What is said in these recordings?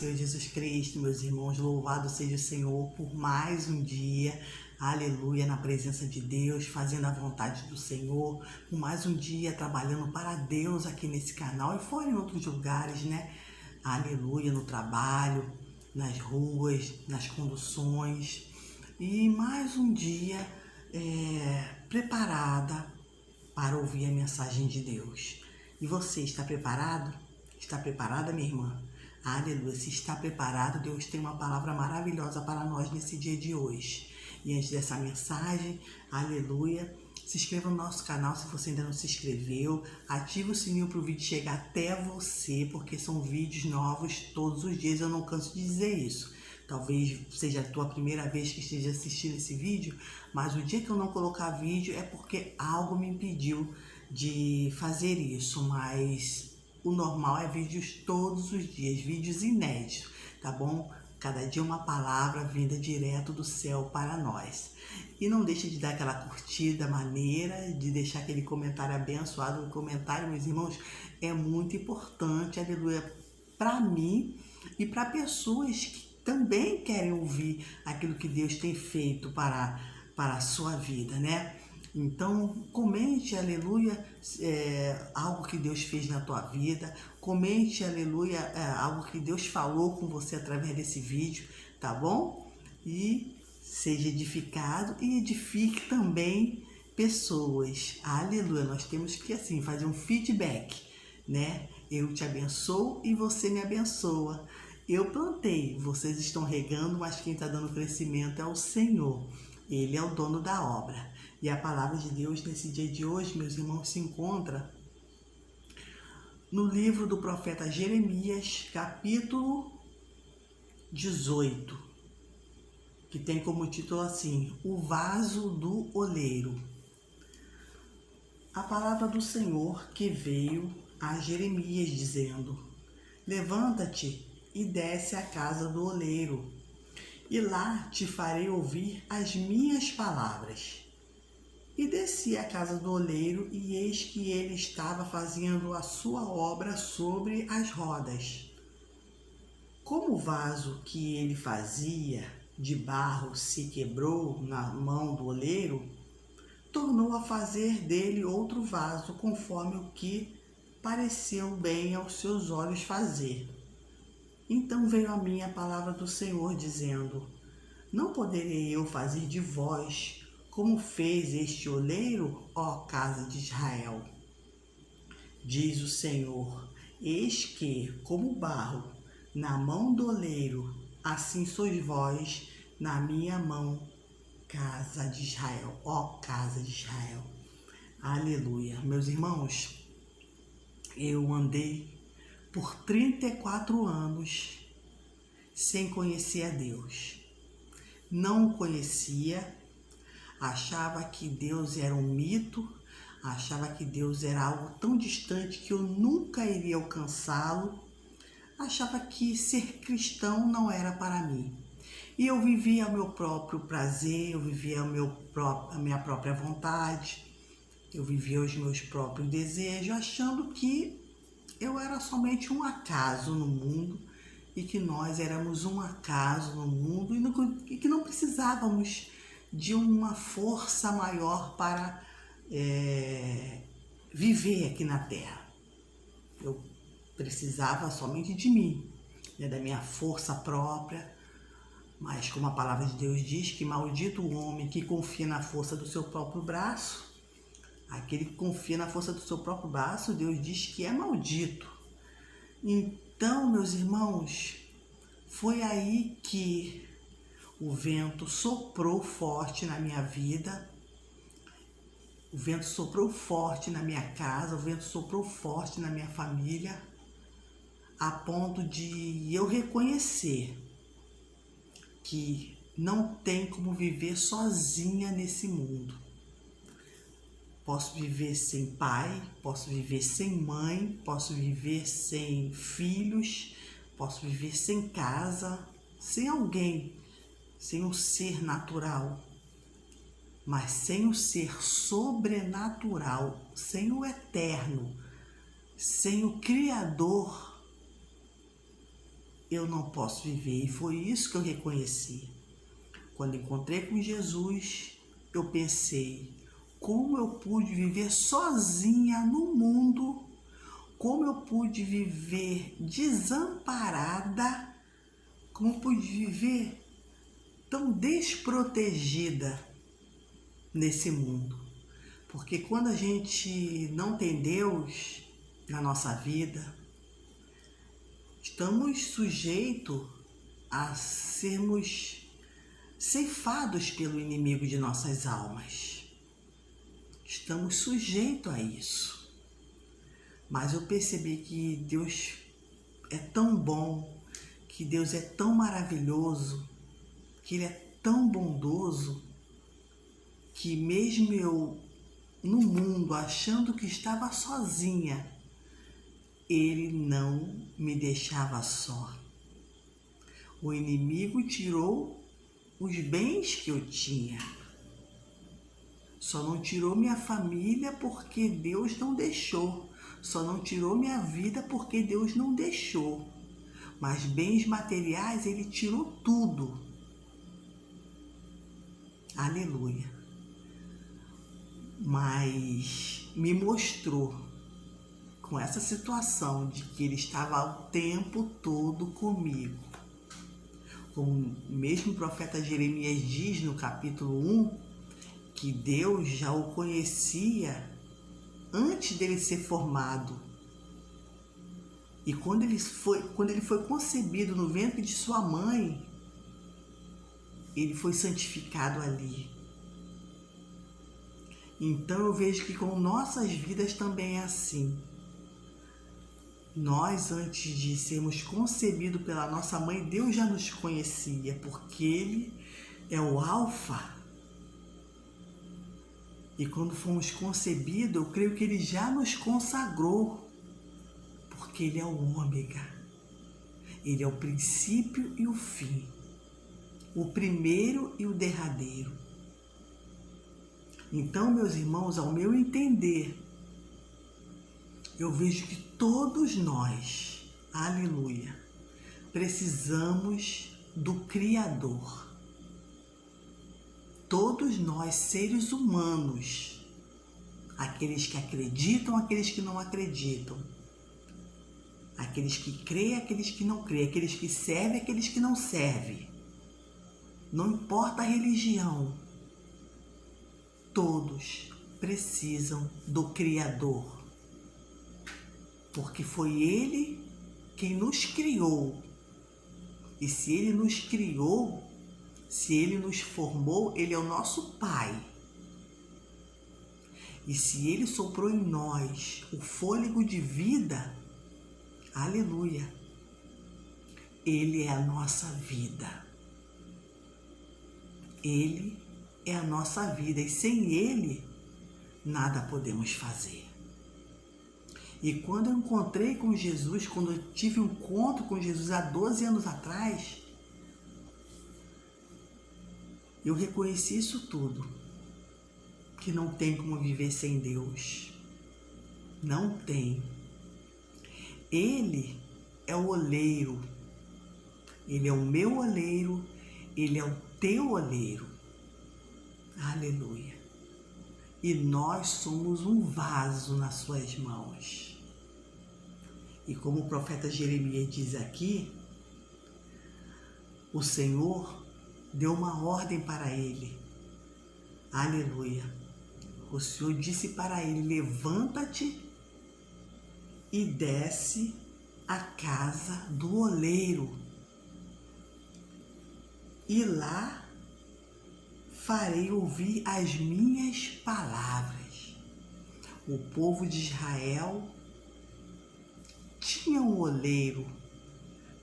Senhor Jesus Cristo, meus irmãos, louvado seja o Senhor por mais um dia, aleluia, na presença de Deus, fazendo a vontade do Senhor, por mais um dia trabalhando para Deus aqui nesse canal e fora em outros lugares, né? Aleluia, no trabalho, nas ruas, nas conduções e mais um dia preparada para ouvir a mensagem de Deus. E você está preparado? Está preparada, minha irmã? Aleluia. Se está preparado, Deus tem uma palavra maravilhosa para nós nesse dia de hoje. E antes dessa mensagem, aleluia, se inscreva no nosso canal se você ainda não se inscreveu. Ative o sininho para o vídeo chegar até você, porque são vídeos novos todos os dias. Eu não canso de dizer isso. Talvez seja a tua primeira vez que esteja assistindo esse vídeo, mas o dia que eu não colocar vídeo é porque algo me impediu de fazer isso, mas o normal é vídeos todos os dias, vídeos inéditos, tá bom? Cada dia uma palavra vinda direto do céu para nós. E não deixe de dar aquela curtida maneira, de deixar aquele comentário abençoado. O comentário, meus irmãos, é muito importante, aleluia, para mim e para pessoas que também querem ouvir aquilo que Deus tem feito para a sua vida, né? Então, comente, aleluia, algo que Deus fez na tua vida. Comente, aleluia, algo que Deus falou com você através desse vídeo, tá bom? E seja edificado e edifique também pessoas. Aleluia, nós temos que, assim, fazer um feedback, né? Eu te abençoo e você me abençoa. Eu plantei, vocês estão regando, mas quem está dando crescimento é o Senhor. Ele é o dono da obra. E a palavra de Deus nesse dia de hoje, meus irmãos, se encontra no livro do profeta Jeremias, capítulo 18, que tem como título assim, O Vaso do Oleiro. A palavra do Senhor que veio a Jeremias dizendo, levanta-te e desce à casa do oleiro, e lá te farei ouvir as minhas palavras. E desci à casa do oleiro, e eis que ele estava fazendo a sua obra sobre as rodas. Como o vaso que ele fazia de barro se quebrou na mão do oleiro, tornou a fazer dele outro vaso, conforme o que pareceu bem aos seus olhos fazer. Então veio a mim a palavra do Senhor, dizendo, não poderei eu fazer de vós como fez este oleiro, ó casa de Israel? Diz o Senhor, eis que, como barro, na mão do oleiro, assim sois vós na minha mão, casa de Israel, ó casa de Israel. Aleluia. Meus irmãos, eu andei por 34 anos sem conhecer a Deus. Não o conhecia, achava que Deus era um mito, achava que Deus era algo tão distante que eu nunca iria alcançá-lo, achava que ser cristão não era para mim. E eu vivia o meu próprio prazer, eu vivia a minha própria vontade, eu vivia os meus próprios desejos, achando que eu era somente um acaso no mundo e que nós éramos um acaso no mundo e que não precisávamos de uma força maior para viver aqui na Terra. Eu precisava somente de mim, né, da minha força própria, mas como a palavra de Deus diz que maldito o homem que confia na força do seu próprio braço. Aquele que confia na força do seu próprio braço, Deus diz que é maldito. Então, meus irmãos, foi aí que o vento soprou forte na minha vida, o vento soprou forte na minha casa, o vento soprou forte na minha família, a ponto de eu reconhecer que não tem como viver sozinha nesse mundo. Posso viver sem pai, posso viver sem mãe, posso viver sem filhos, posso viver sem casa, sem alguém, sem um ser natural, mas sem o ser sobrenatural, sem o eterno, sem o Criador, eu não posso viver. E foi isso que eu reconheci. Quando encontrei com Jesus, eu pensei, como eu pude viver sozinha no mundo, como eu pude viver desamparada, como eu pude viver tão desprotegida nesse mundo. Porque quando a gente não tem Deus na nossa vida, estamos sujeitos a sermos ceifados pelo inimigo de nossas almas. Estamos sujeitos a isso. Mas eu percebi que Deus é tão bom, que Deus é tão maravilhoso, que Ele é tão bondoso, que mesmo eu no mundo achando que estava sozinha, Ele não me deixava só. O inimigo tirou os bens que eu tinha. Só não tirou minha família porque Deus não deixou. Só não tirou minha vida porque Deus não deixou. Mas bens materiais, Ele tirou tudo. Aleluia. Mas me mostrou com essa situação de que Ele estava o tempo todo comigo. Como mesmo o profeta Jeremias diz no capítulo 1, que Deus já o conhecia antes dele ser formado. E quando ele foi concebido no ventre de sua mãe, ele foi santificado ali. Então eu vejo que com nossas vidas também é assim. Nós, antes de sermos concebidos pela nossa mãe, Deus já nos conhecia, porque Ele é o Alfa. E quando fomos concebidos, eu creio que Ele já nos consagrou, porque Ele é o Ômega. Ele é o princípio e o fim, o primeiro e o derradeiro. Então, meus irmãos, ao meu entender, eu vejo que todos nós, aleluia, precisamos do Criador. Todos nós, seres humanos, aqueles que acreditam, aqueles que não acreditam, aqueles que creem, aqueles que não creem, aqueles que servem, aqueles que não servem, não importa a religião, todos precisam do Criador. Porque foi Ele quem nos criou. E se Ele nos criou, se Ele nos formou, Ele é o nosso Pai. E se Ele soprou em nós o fôlego de vida, aleluia, Ele é a nossa vida. Ele é a nossa vida. E sem Ele, nada podemos fazer. E quando eu encontrei com Jesus, quando eu tive um encontro com Jesus há 12 anos atrás, eu reconheci isso tudo, que não tem como viver sem Deus. Não tem. Ele é o oleiro. Ele é o meu oleiro. Ele é o teu oleiro. Aleluia. E nós somos um vaso nas suas mãos. E como o profeta Jeremias diz aqui, o Senhor deu uma ordem para ele. Aleluia. O Senhor disse para ele: levanta-te e desce à casa do oleiro. E lá farei ouvir as minhas palavras. O povo de Israel tinha um oleiro,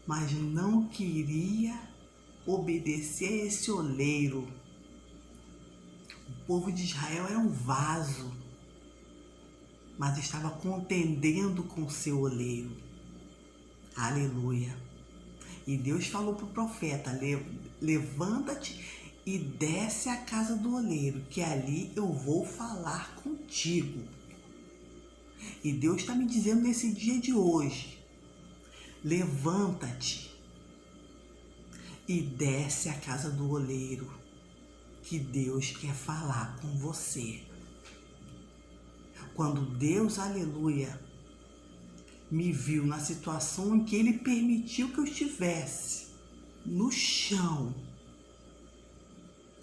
mas não queria obedecer a esse oleiro. O povo de Israel era um vaso, mas estava contendendo com seu oleiro. Aleluia. E Deus falou para o profeta: levanta-te e desce à casa do oleiro, que ali eu vou falar contigo. E Deus está me dizendo nesse dia de hoje: levanta-te e desce à casa do oleiro, que Deus quer falar com você. Quando Deus, aleluia, me viu na situação em que Ele permitiu que eu estivesse no chão.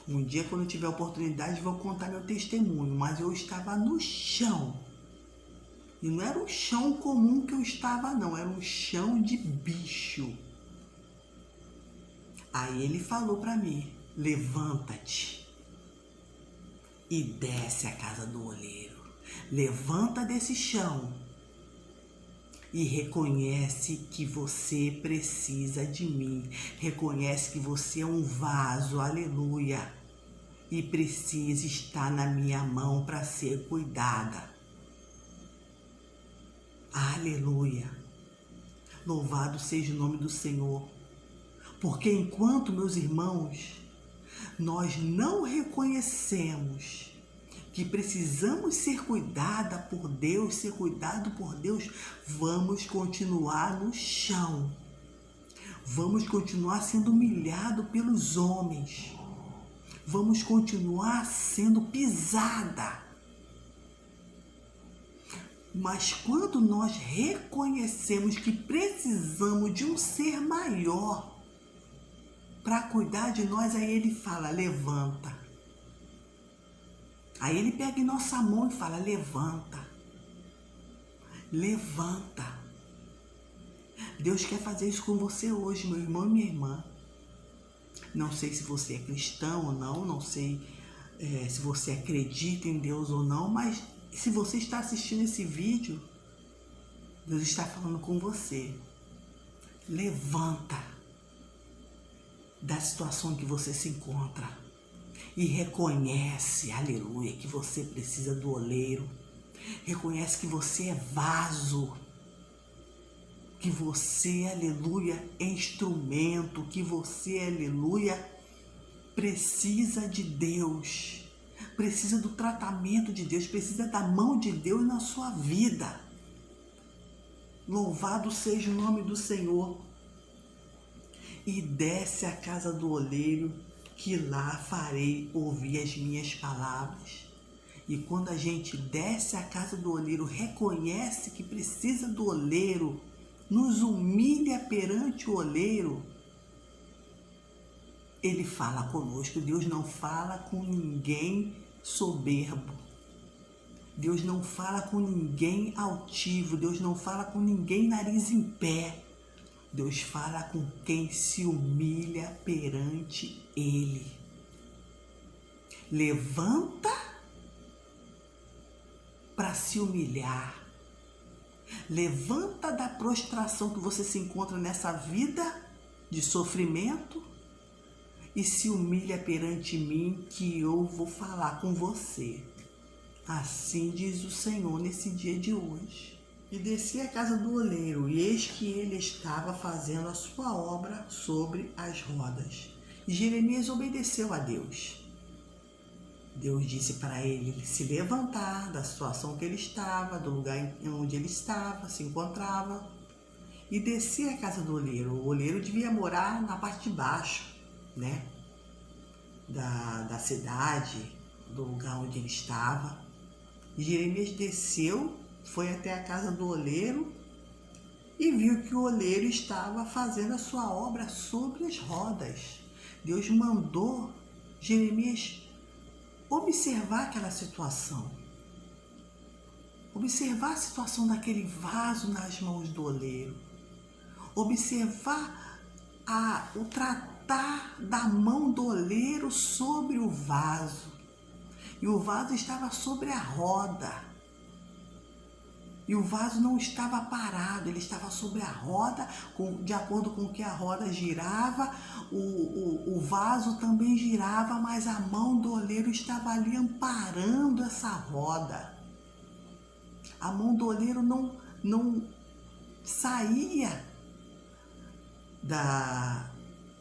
Um dia, quando eu tiver a oportunidade, vou contar meu testemunho, mas eu estava no chão. E não era um chão comum que eu estava, não, era um chão de bicho. Aí Ele falou para mim: levanta-te e desce à casa do oleiro. Levanta desse chão e reconhece que você precisa de mim. Reconhece que você é um vaso, aleluia, e precisa estar na minha mão para ser cuidada. Aleluia. Louvado seja o nome do Senhor. Porque enquanto, meus irmãos, nós não reconhecemos que precisamos ser cuidada por Deus, ser cuidado por Deus, vamos continuar no chão. Vamos continuar sendo humilhado pelos homens. Vamos continuar sendo pisada. Mas quando nós reconhecemos que precisamos de um ser maior para cuidar de nós, aí Ele fala: levanta. Aí Ele pega em nossa mão e fala: levanta. Levanta. Deus quer fazer isso com você hoje, meu irmão e minha irmã. Não sei se você é cristão ou não, não sei se você acredita em Deus ou não, mas se você está assistindo esse vídeo, Deus está falando com você. Levanta da situação em que você se encontra e reconhece, aleluia, que você precisa do oleiro. Reconhece que você é vaso, que você, aleluia, é instrumento, que você, aleluia, precisa de Deus, precisa do tratamento de Deus, precisa da mão de Deus na sua vida. Louvado seja o nome do Senhor. E desce à casa do oleiro, que lá farei ouvir as minhas palavras. E quando a gente desce à casa do oleiro, reconhece que precisa do oleiro, nos humilha perante o oleiro, Ele fala conosco. Deus não fala com ninguém soberbo. Deus não fala com ninguém altivo. Deus não fala com ninguém nariz em pé. Deus fala com quem se humilha perante Ele. Levanta para se humilhar. Levanta da prostração que você se encontra nessa vida de sofrimento e se humilha perante mim, que eu vou falar com você. Assim diz o Senhor nesse dia de hoje. E desci à casa do oleiro, e eis que ele estava fazendo a sua obra sobre as rodas. E Jeremias obedeceu a Deus. Deus disse para ele se levantar da situação que ele estava, do lugar onde ele estava, se encontrava, e descer à casa do oleiro. O oleiro devia morar na parte de baixo, né, da cidade, do lugar onde ele estava. E Jeremias desceu, foi até a casa do oleiro e viu que o oleiro estava fazendo a sua obra sobre as rodas. Deus mandou Jeremias observar aquela situação. Observar a situação daquele vaso nas mãos do oleiro. Observar o tratar da mão do oleiro sobre o vaso. E o vaso estava sobre a roda. E o vaso não estava parado, ele estava sobre a roda, de acordo com que a roda girava, o vaso também girava, mas a mão do oleiro estava ali amparando essa roda. A mão do oleiro não saía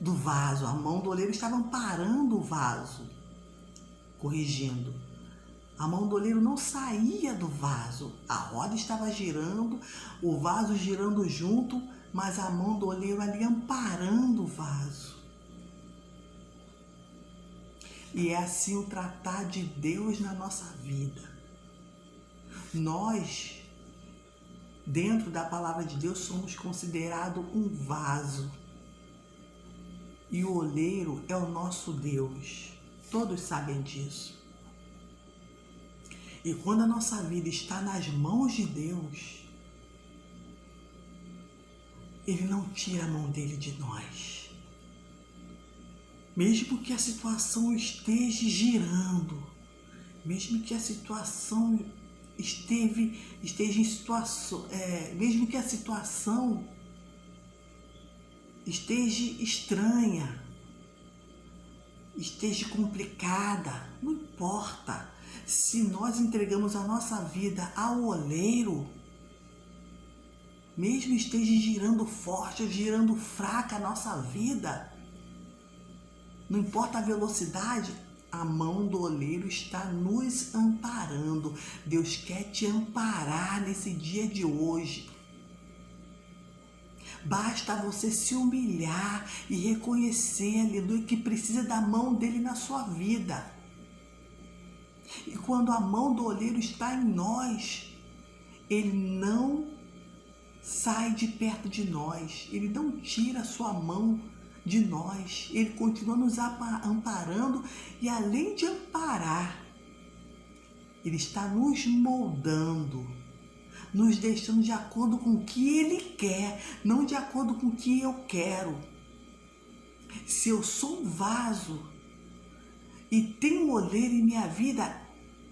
do vaso, a mão do oleiro estava amparando o vaso, corrigindo. A mão do oleiro não saía do vaso, a roda estava girando, o vaso girando junto, mas a mão do oleiro ali amparando o vaso. E é assim o tratar de Deus na nossa vida. Nós, dentro da palavra de Deus, somos considerados um vaso. E o oleiro é o nosso Deus. Todos sabem disso. E quando a nossa vida está nas mãos de Deus, Ele não tira a mão dele de nós. Mesmo que a situação esteja girando, mesmo que a situação esteja em situação, mesmo que a situação esteja estranha, esteja complicada, não importa. Se nós entregamos a nossa vida ao oleiro, mesmo esteja girando forte ou girando fraca a nossa vida, não importa a velocidade, a mão do oleiro está nos amparando. Deus quer te amparar nesse dia de hoje. Basta você se humilhar e reconhecer, aleluia, que precisa da mão dele na sua vida. E quando a mão do oleiro está em nós, ele não sai de perto de nós, ele não tira a sua mão de nós, ele continua nos amparando e além de amparar, ele está nos moldando, nos deixando de acordo com o que ele quer, não de acordo com o que eu quero. Se eu sou um vaso e tem um oleiro em minha vida,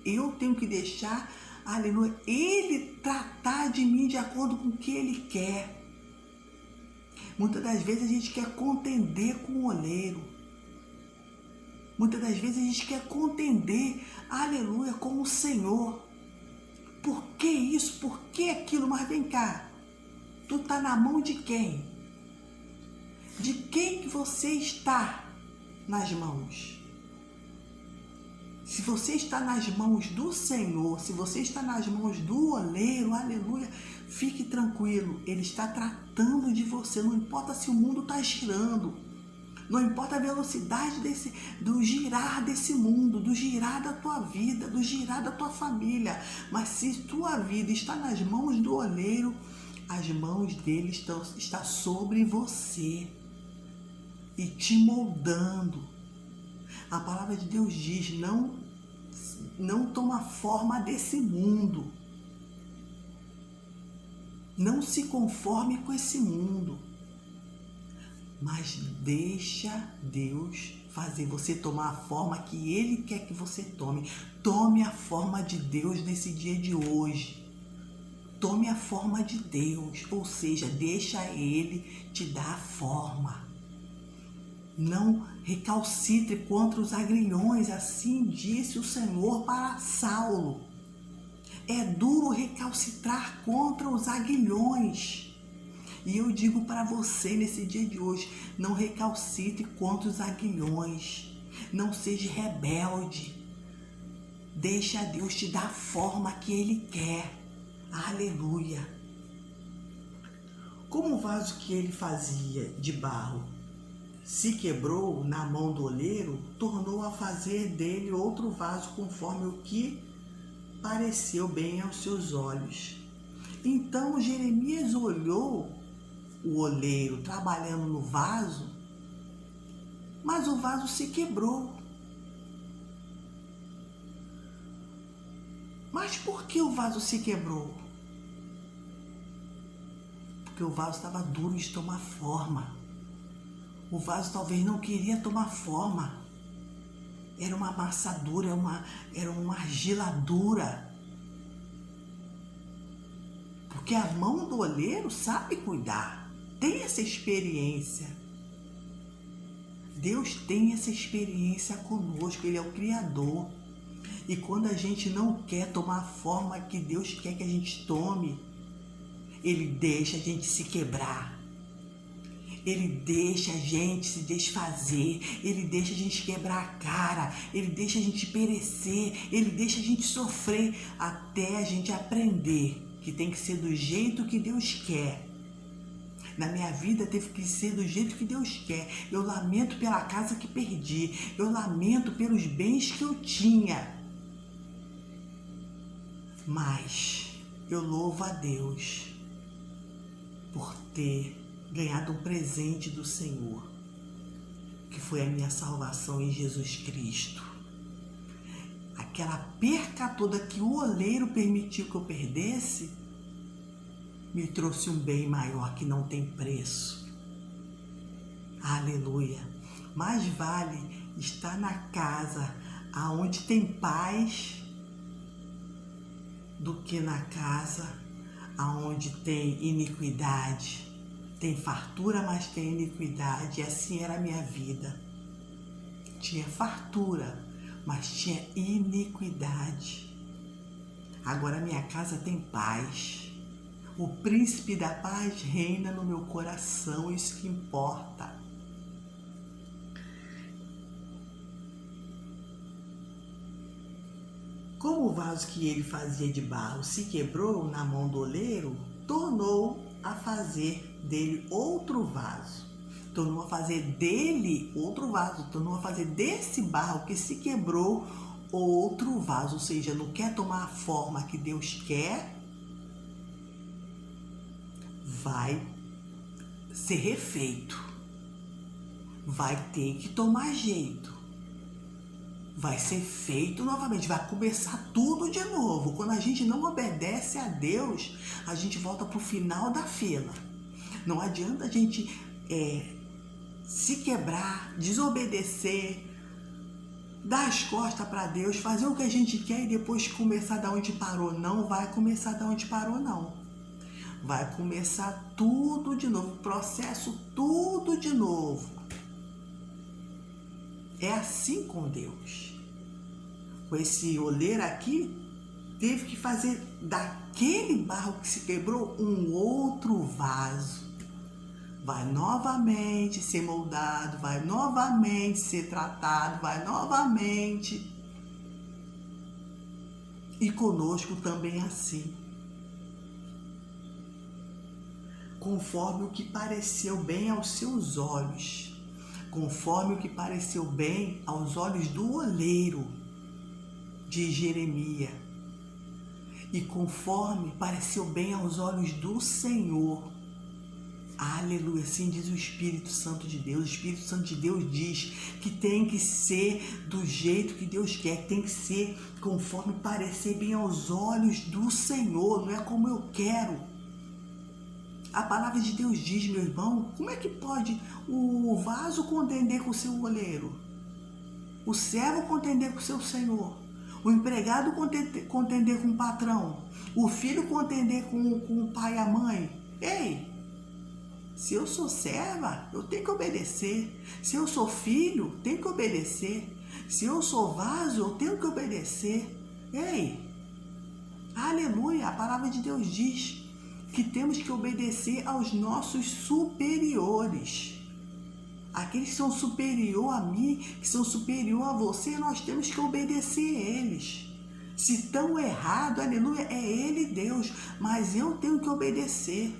eu tenho que deixar, aleluia, ele tratar de mim de acordo com o que ele quer. Muitas das vezes a gente quer contender com o oleiro. Muitas das vezes a gente quer contender, aleluia, com o Senhor. Por que isso? Por que aquilo? Mas vem cá, tu está na mão de quem? De quem que você está nas mãos? Se você está nas mãos do Senhor, se você está nas mãos do oleiro, aleluia, fique tranquilo, ele está tratando de você, não importa se o mundo está girando, não importa a velocidade do girar desse mundo, do girar da tua vida, do girar da tua família, mas se tua vida está nas mãos do oleiro, as mãos dele estão sobre você e te moldando. A palavra de Deus diz, não toma forma desse mundo. Não se conforme com esse mundo. Mas deixa Deus fazer você tomar a forma que Ele quer que você tome. Tome a forma de Deus nesse dia de hoje. Tome a forma de Deus, ou seja, deixa Ele te dar a forma. Não recalcitre contra os agrilhões, assim disse o Senhor para Saulo. É duro recalcitrar contra os aguilhões. E eu digo para você nesse dia de hoje, não recalcitre contra os aguilhões. Não seja rebelde. Deixa Deus te dar a forma que Ele quer. Aleluia. Como o vaso que ele fazia de barro se quebrou na mão do oleiro, tornou a fazer dele outro vaso conforme o que pareceu bem aos seus olhos. Então Jeremias olhou o oleiro trabalhando no vaso, mas o vaso se quebrou. Mas por que o vaso se quebrou? Porque o vaso estava duro de tomar forma. O vaso talvez não queria tomar forma. Era uma amassadura, era uma argila dura. Porque a mão do oleiro sabe cuidar. Tem essa experiência. Deus tem essa experiência conosco. Ele é o Criador. E quando a gente não quer tomar a forma que Deus quer que a gente tome, Ele deixa a gente se quebrar. Ele deixa a gente se desfazer, Ele deixa a gente quebrar a cara, Ele deixa a gente perecer, Ele deixa a gente sofrer até a gente aprender que tem que ser do jeito que Deus quer. Na minha vida teve que ser do jeito que Deus quer. Eu lamento pela casa que perdi. Eu lamento pelos bens que eu tinha. Mas eu louvo a Deus por ter ganhado um presente do Senhor, que foi a minha salvação em Jesus Cristo. Aquela perca toda que o oleiro permitiu que eu perdesse, me trouxe um bem maior que não tem preço. Aleluia! Mais vale estar na casa aonde tem paz do que na casa aonde tem iniquidade. Tem fartura, mas tem iniquidade. E assim era a minha vida. Tinha fartura, mas tinha iniquidade. Agora minha casa tem paz. O príncipe da paz reina no meu coração, isso que importa. Como o vaso que ele fazia de barro se quebrou na mão do oleiro, tornou a fazer dele outro vaso. Tornou a fazer dele outro vaso. Tornou a fazer desse barro que se quebrou outro vaso. Ou seja, não quer tomar a forma que Deus quer, vai ser refeito. Vai ter que tomar jeito. Vai ser feito novamente, vai começar tudo de novo. Quando a gente não obedece a Deus, a gente volta para o final da fila. Não adianta a gente se quebrar, desobedecer, dar as costas para Deus, fazer o que a gente quer e depois começar da onde parou. Não vai começar da onde parou, não. Vai começar tudo de novo, processo tudo de novo. É assim com Deus. Com esse oleiro aqui, teve que fazer daquele barro que se quebrou um outro vaso. Vai novamente ser moldado, vai novamente ser tratado, vai novamente. E conosco também assim. Conforme o que pareceu bem aos seus olhos. Conforme o que pareceu bem aos olhos do oleiro de Jeremias, e conforme pareceu bem aos olhos do Senhor. Aleluia, assim diz o Espírito Santo de Deus. O Espírito Santo de Deus diz que tem que ser do jeito que Deus quer, tem que ser conforme parecer bem aos olhos do Senhor, não é como eu quero. A palavra de Deus diz, meu irmão, como é que pode o vaso contender com o seu oleiro? O servo contender com o seu senhor? O empregado contender com o patrão? O filho contender com o pai e a mãe? Ei, se eu sou serva, eu tenho que obedecer. Se eu sou filho, tenho que obedecer. Se eu sou vaso, eu tenho que obedecer. Ei, aleluia, a palavra de Deus diz que temos que obedecer aos nossos superiores. Aqueles que são superior a mim, que são superior a você, nós temos que obedecer a eles. Se estão errado, aleluia, é ele Deus, mas eu tenho que obedecer.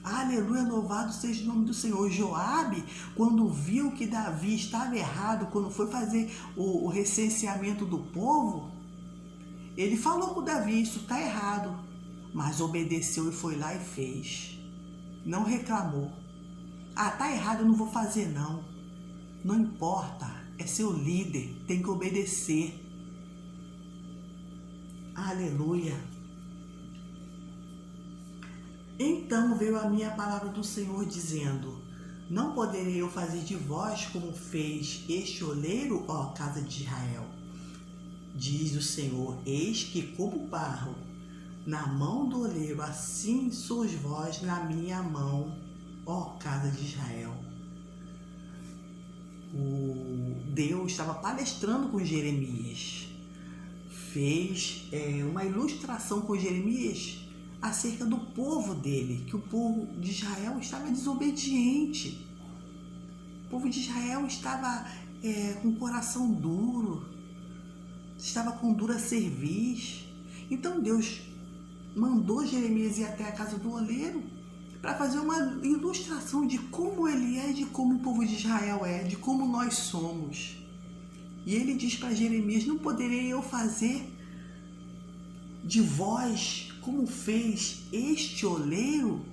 Aleluia, louvado seja o nome do Senhor. Joabe, quando viu que Davi estava errado, quando foi fazer o recenseamento do povo, ele falou com Davi, isso está errado. Mas obedeceu e foi lá e fez. Não reclamou. Ah, tá errado, eu não vou fazer não. Não importa, é seu líder, tem que obedecer. Aleluia. Então veio a minha palavra do Senhor dizendo: não poderei eu fazer de vós como fez este oleiro, ó casa de Israel. Diz o Senhor: eis que como barro na mão do oleiro, assim sois vós na minha mão, ó casa de Israel. O Deus estava palestrando com Jeremias. Fez uma ilustração com Jeremias acerca do povo dele, que o povo de Israel estava desobediente. O povo de Israel estava com o coração duro, estava com dura cerviz. Então Deus mandou Jeremias ir até a casa do oleiro para fazer uma ilustração de como ele é, de como o povo de Israel é, de como nós somos. E ele diz para Jeremias: não poderei eu fazer de vós como fez este oleiro?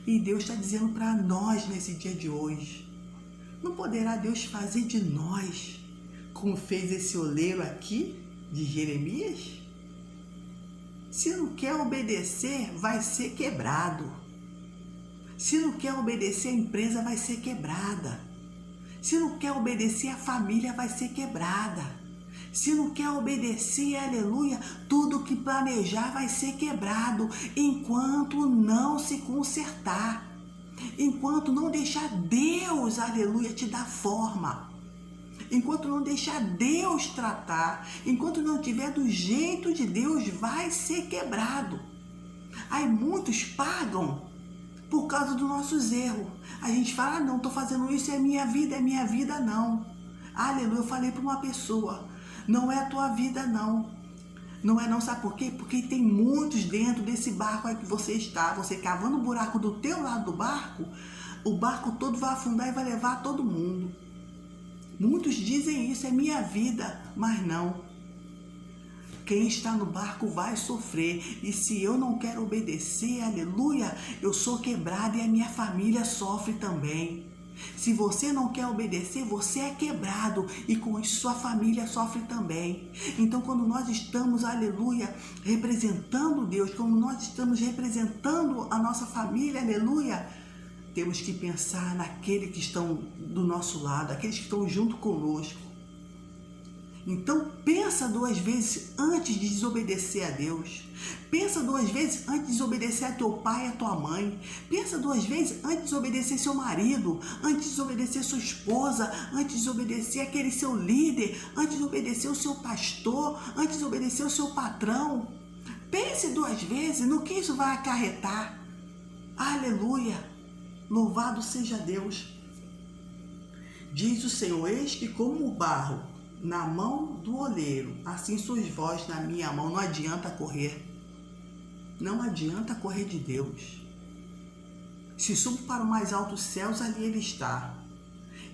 E Deus está dizendo para nós nesse dia de hoje: não poderá Deus fazer de nós como fez esse oleiro aqui de Jeremias? Se não quer obedecer, vai ser quebrado. Se não quer obedecer, a empresa vai ser quebrada. Se não quer obedecer, a família vai ser quebrada. Se não quer obedecer, aleluia, tudo que planejar vai ser quebrado, enquanto não se consertar, enquanto não deixar Deus, aleluia, te dar forma, enquanto não deixar Deus tratar, enquanto não tiver do jeito de Deus, vai ser quebrado. Aí muitos pagam por causa dos nossos erros. A gente fala: não, estou fazendo isso, é minha vida, não. Aleluia, eu falei para uma pessoa: não é a tua vida, não. Não é não, sabe por quê? Porque tem muitos dentro desse barco aí que você está. Você cavando o buraco do teu lado do barco, o barco todo vai afundar e vai levar todo mundo. Muitos dizem isso, é minha vida, mas não. Quem está no barco vai sofrer. E se eu não quero obedecer, aleluia, eu sou quebrado e a minha família sofre também. Se você não quer obedecer, você é quebrado e com isso sua família sofre também. Então, quando nós estamos, aleluia, representando Deus, quando nós estamos representando a nossa família, aleluia, temos que pensar naqueles que estão do nosso lado, aqueles que estão junto conosco. Então, pensa 2 vezes antes de desobedecer a Deus. Pensa 2 vezes antes de desobedecer a teu pai e a tua mãe. Pensa 2 vezes antes de desobedecer seu marido, antes de desobedecer sua esposa, antes de desobedecer aquele seu líder, antes de desobedecer o seu pastor, antes de desobedecer o seu patrão. Pense 2 vezes no que isso vai acarretar. Aleluia! Louvado seja Deus. Diz o Senhor: eis que como o barro na mão do oleiro, assim sois vós na minha mão. Não adianta correr. Não adianta correr de Deus. Se subo para o mais alto céus, ali Ele está.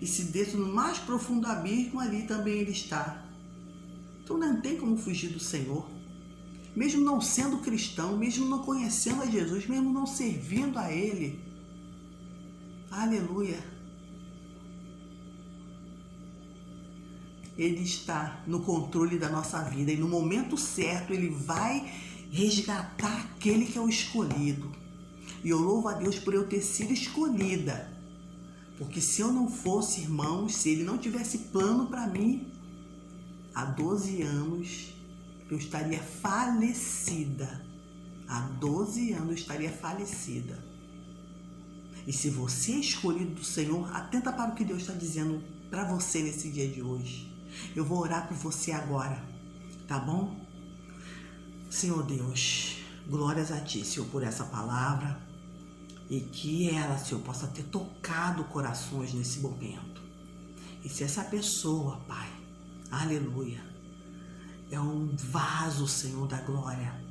E se desço no mais profundo abismo, ali também Ele está. Então não tem como fugir do Senhor. Mesmo não sendo cristão, mesmo não conhecendo a Jesus, mesmo não servindo a Ele. Aleluia. Ele está no controle da nossa vida e no momento certo Ele vai resgatar aquele que é o escolhido. E eu louvo a Deus por eu ter sido escolhida. Porque se eu não fosse, irmãos, se Ele não tivesse plano para mim, há 12 anos eu estaria falecida. Há 12 anos eu estaria falecida. E se você é escolhido do Senhor, atenta para o que Deus está dizendo para você nesse dia de hoje. Eu vou orar por você agora, tá bom? Senhor Deus, glórias a Ti, Senhor, por essa palavra e que ela, Senhor, possa ter tocado corações nesse momento. E se essa pessoa, Pai, aleluia, é um vaso, Senhor, da glória,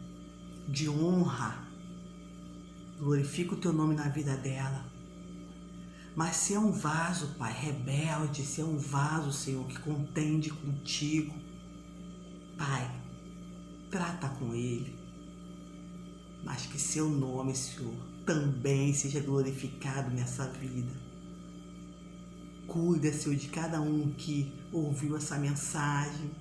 de honra, glorifica o Teu nome na vida dela. Mas se é um vaso, Pai, rebelde, se é um vaso, Senhor, que contende contigo, Pai, trata com ele. Mas que seu nome, Senhor, também seja glorificado nessa vida. Cuida, Senhor, de cada um que ouviu essa mensagem.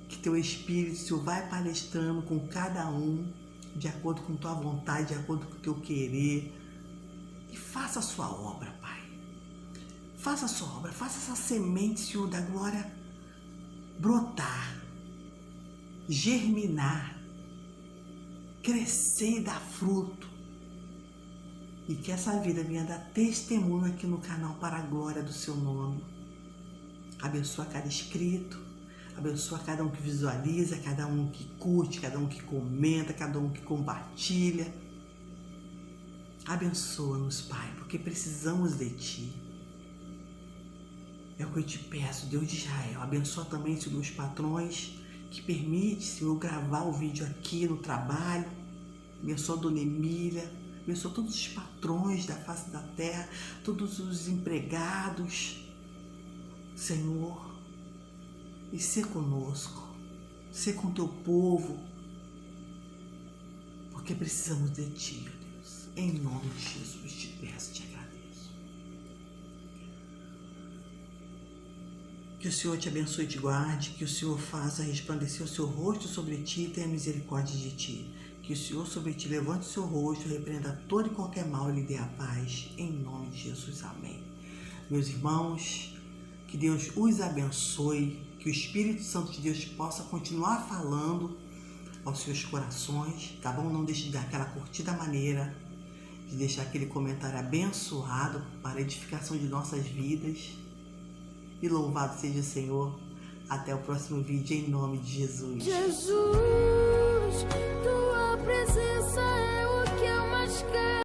Que Teu Espírito, Senhor, vai palestrando com cada um, de acordo com Tua vontade, de acordo com o Teu querer. E faça a sua obra, Pai. Faça a sua obra, faça essa semente, Senhor, da glória brotar, germinar, crescer e dar fruto. E que essa vida venha dar testemunho aqui no canal para a glória do Seu nome. Abençoa cada inscrito, abençoa cada um que visualiza, cada um que curte, cada um que comenta, cada um que compartilha. Abençoa-nos, Pai, porque precisamos de Ti. É o que eu te peço, Deus de Israel. Abençoa também os meus patrões que permite, Senhor, gravar o vídeo aqui no trabalho. Abençoa a Dona Emília. Abençoa todos os patrões da face da terra, todos os empregados, Senhor, e ser conosco, ser com teu povo, porque precisamos de Ti, ó Deus. Em nome de Jesus, te peço, te agradeço. Que o Senhor te abençoe e te guarde, que o Senhor faça resplandecer o seu rosto sobre ti e tenha misericórdia de ti. Que o Senhor sobre ti levante o seu rosto, repreenda todo e qualquer mal e lhe dê a paz. Em nome de Jesus, amém. Meus irmãos, que Deus os abençoe, que o Espírito Santo de Deus possa continuar falando aos seus corações, tá bom? Não deixe de dar aquela curtida maneira, de deixar aquele comentário abençoado para a edificação de nossas vidas. E louvado seja o Senhor. Até o próximo vídeo, em nome de Jesus.